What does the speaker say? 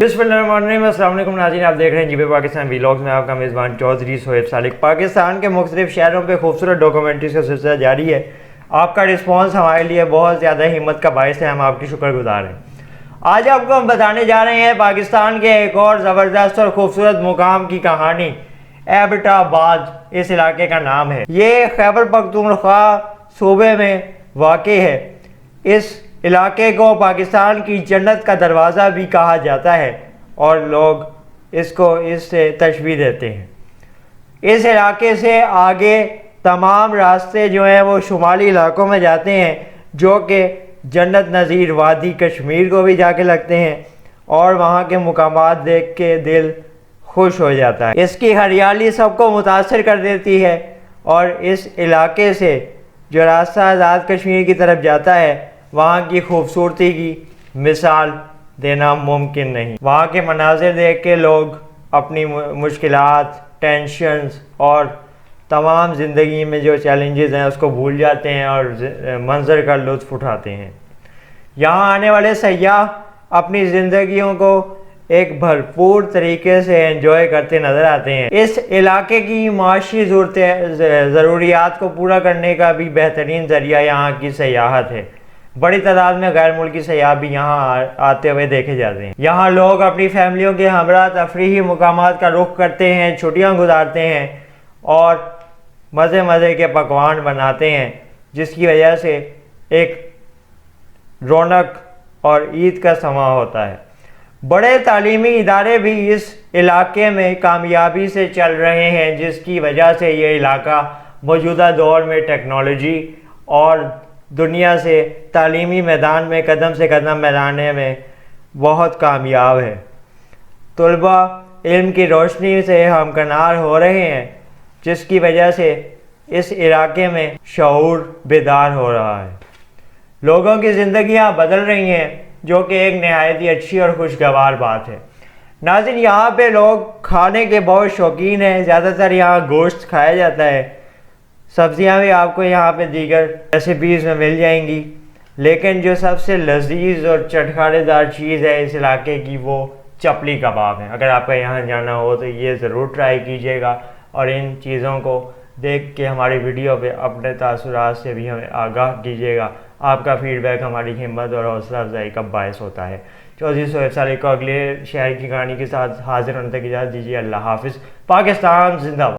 बिस्मिल्लाहिर्रहमानिर्रहीम। अस्सलाम वालेकुम नाज़रीन, आप देख रहे हैं जीबे पाकिस्तान व्लॉग्स में। आपका मेज़बान चौधरी सोहेब सालिक। पाकिस्तान के मुख्तलिफ शहरों पे खूबसूरत डॉक्यूमेंट्रीज़ का सिलसिला जारी है। आपका रिस्पॉन्स हमारे लिए बहुत ज़्यादा हिम्मत का बायस है, हम आपकी शुक्रगुजार हैं। आज आपको हम बताने जा रहे हैं पाकिस्तान के एक और ज़बरदस्त और ख़ूबसूरत मुकाम की कहानी। एबटाबाद इस इलाके का नाम है। ये खैबर पख्तूनख्वा सूबे में वाक़ई है। इस इलाके को पाकिस्तान की जन्नत का दरवाज़ा भी कहा जाता है और लोग इसको इससे तशबीह देते हैं। इस इलाके से आगे तमाम रास्ते जो हैं वो शुमाली इलाकों में जाते हैं, जो कि जन्नत नज़ीर वादी कश्मीर को भी जाके लगते हैं और वहाँ के मुकामात देख के दिल खुश हो जाता है। इसकी हरियाली सबको मुतासर कर देती है और इस इलाके से जो रास्ता आज़ाद कश्मीर की तरफ जाता है वहाँ की खूबसूरती की मिसाल देना मुमकिन नहीं। वहाँ के मनाज़िर देख के लोग अपनी मुश्किलात, टेंशन्स और तमाम ज़िंदगी में जो चैलेंजेस हैं उसको भूल जाते हैं और मंज़र का लुत्फ़ उठाते हैं। यहाँ आने वाले सयाह अपनी ज़िंदगियों को एक भरपूर तरीके से एंजॉय करते नज़र आते हैं। इस इलाके की माशी ज़रूरियात को पूरा करने का भी बेहतरीन ज़रिया यहाँ की सयाहत है। बड़ी तादाद में गैर मुल्की सयाह भी यहाँ आते हुए देखे जाते हैं। यहाँ लोग अपनी फैमिलियों के हमरा तफरीही मुकामात का रुख करते हैं, छुट्टियाँ गुजारते हैं और मज़े मज़े के पकवान बनाते हैं, जिसकी वजह से एक रौनक और ईद का समा होता है। बड़े तालीमी इदारे भी इस इलाके में कामयाबी से चल रहे हैं, जिसकी वजह से ये इलाका मौजूदा दौर में टेक्नोलॉजी और दुनिया से तालीमी मैदान में कदम से कदम मिलाने में बहुत कामयाब है। तलबा इल्म की रोशनी से हमकनार हो रहे हैं, जिसकी वजह से इस इलाके में शऊर बेदार हो रहा है। लोगों की ज़िंदगियां बदल रही हैं, जो कि एक नहायत ही अच्छी और खुशगवार बात है। नाज़रीन, यहाँ पे लोग खाने के बहुत शौकीन हैं। ज़्यादातर यहाँ गोश्त खाया जाता है। सब्ज़ियाँ भी आपको यहाँ पे दीगर रेसिपीज़ में मिल जाएंगी, लेकिन जो सबसे लजीज और चटखारेदार चीज़ है इस इलाके की वो चपली कबाब है। अगर आपका यहाँ जाना हो तो ये ज़रूर ट्राई कीजिएगा और इन चीज़ों को देख के हमारी वीडियो पे अपने तासुरात से भी हमें आगाह कीजिएगा। आपका फीडबैक हमारी हिम्मत और हौसला अफजाई का बायस होता है। चौधरी सोहेब सालिक को अगले शहर की कहानी के साथ हाजिर होने तक इजाज़त दीजिए। अल्लाह हाफिज़। पाकिस्तान जिंदाबाद।